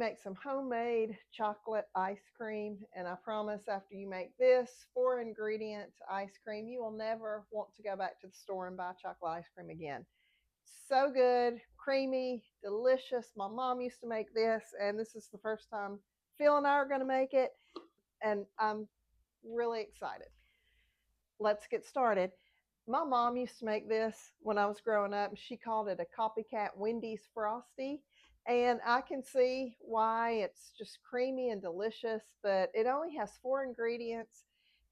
make some homemade chocolate ice cream, and I promise after you make this 4 ingredient ice cream, you will never want to go back to the store and buy chocolate ice cream again. So good, creamy, delicious. My mom used to make this, and this is the first time Phil and I are going to make it, and I'm really excited. Let's get started. My mom used to make this when I was growing up. She called it a copycat Wendy's Frosty. And I can see why it's just creamy and delicious, but it only has 4 ingredients.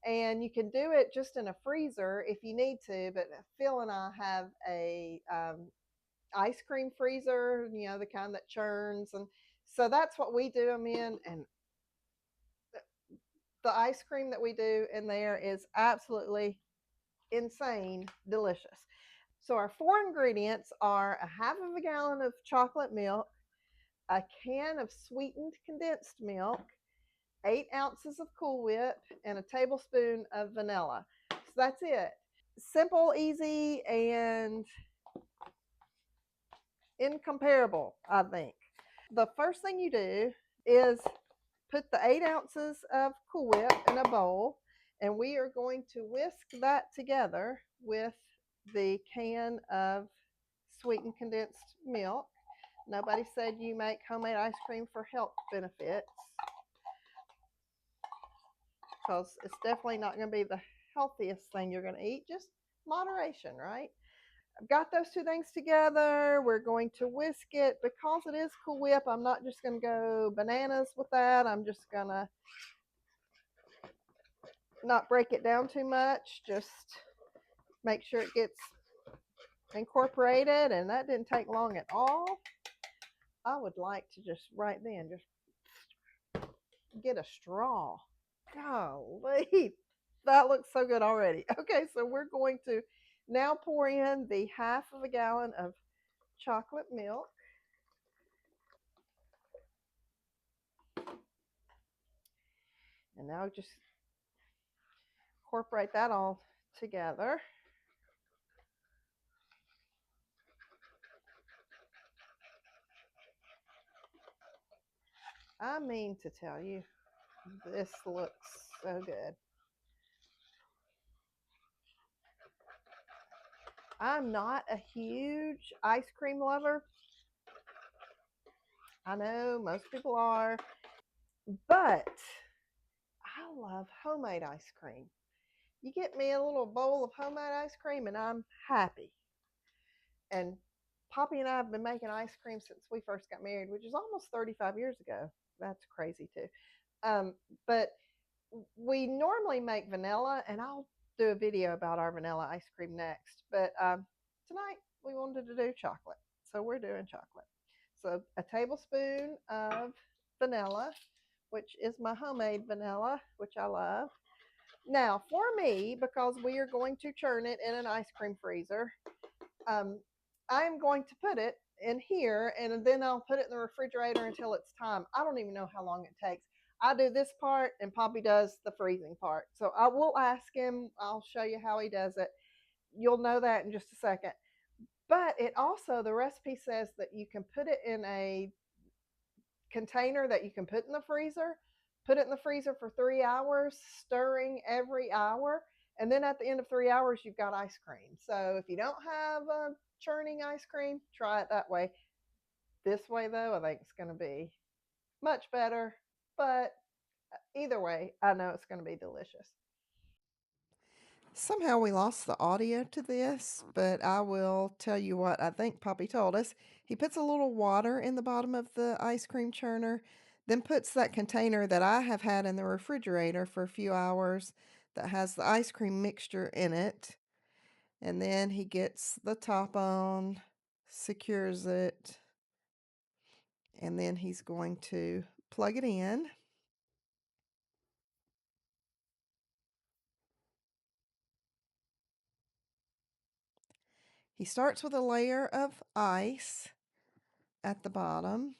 And you can do it just in a freezer if you need to. But Phil and I have a ice cream freezer, the kind that churns. And so that's what we do them in. And the ice cream that we do in there is absolutely insane delicious. So our 4 ingredients are a half of a gallon of chocolate milk, a can of sweetened condensed milk, 8 ounces of Cool Whip, and a tablespoon of vanilla. So that's it. Simple, easy, and incomparable, I think. The first thing you do is put the 8 ounces of Cool Whip in a bowl, and we are going to whisk that together with the can of sweetened condensed milk. Nobody said you make homemade ice cream for health benefits, because it's definitely not going to be the healthiest thing you're going to eat. Just moderation, right? I've got those two things together. We're going to whisk it. Because it is Cool Whip, I'm not just going to go bananas with that. I'm just going to not break it down too much. Just make sure it gets incorporated. And that didn't take long at all. I would like to just right then just get a straw. Golly, that looks so good already. Okay, so we're going to now pour in the half of a gallon of chocolate milk. And now just incorporate that all together. I mean to tell you, this looks so good. I'm not a huge ice cream lover. I know most people are, but I love homemade ice cream. You get me a little bowl of homemade ice cream and I'm happy. And Poppy and I have been making ice cream since we first got married, which is almost 35 years ago. That's crazy too. Um, but we normally make vanilla, and I'll do a video about our vanilla ice cream next. But tonight we wanted to do chocolate, so we're doing chocolate. So a tablespoon of vanilla, which is my homemade vanilla, which I love. Now, for me, because we are going to churn it in an ice cream freezer, um, I'm going to put it in here, and then I'll put it in the refrigerator until it's time. I don't even know how long it takes. I do this part, and Poppy does the freezing part. So I will ask him. I'll show you how he does it. You'll know that in just a second. But it also, the recipe says that you can put it in a container that you can put in the freezer. Put it in the freezer for 3 hours, stirring every hour. And then at the end of 3 hours, you've got ice cream. So if you don't have a churning ice cream, try it that way. This way, though, I think it's going to be much better. But either way, I know it's going to be delicious. Somehow we lost the audio to this, but I will tell you what I think Poppy told us. He puts a little water in the bottom of the ice cream churner, then puts that container that I have had in the refrigerator for a few hours that has the ice cream mixture in it. And then he gets the top on, secures it, and then he's going to plug it in. He starts with a layer of ice at the bottom.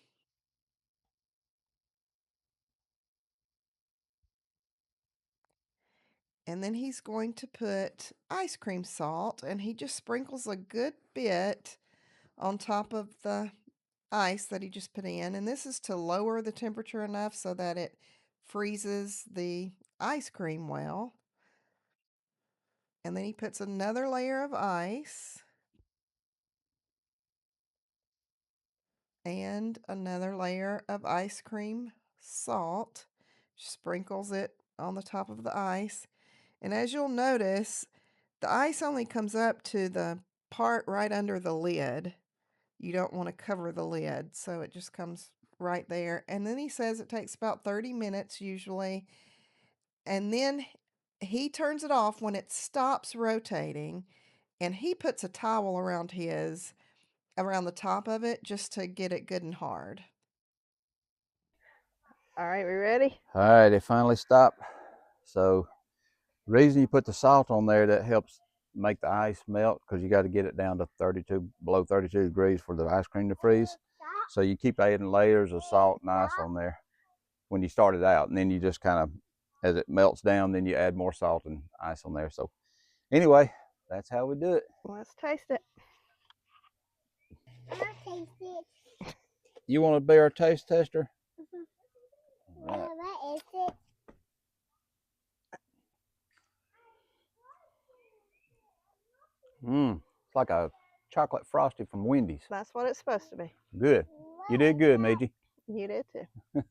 And then he's going to put ice cream salt, and he just sprinkles a good bit on top of the ice that he just put in, and this is to lower the temperature enough so that it freezes the ice cream well. And then he puts another layer of ice and another layer of ice cream salt, sprinkles it on the top of the ice. And as you'll notice, the ice only comes up to the part right under the lid. You don't want to cover the lid, so it just comes right there. And then he says it takes about 30 minutes usually. And then he turns it off when it stops rotating, and he puts a towel around the top of it just to get it good and hard. All right, we ready? All right, it finally stopped. So the reason you put the salt on there, that helps make the ice melt, because you got to get it down to below 32 degrees for the ice cream to freeze. So you keep adding layers of salt and ice on there when you start it out, and then you just kind of, as it melts down, then you add more salt and ice on there. So anyway, that's how we do it. Let's taste it. I'll taste it. You want to be our taste tester? All right. What is it? It's like a chocolate frosty from Wendy's. That's what it's supposed to be. Good. You did good, Meiji. You did too.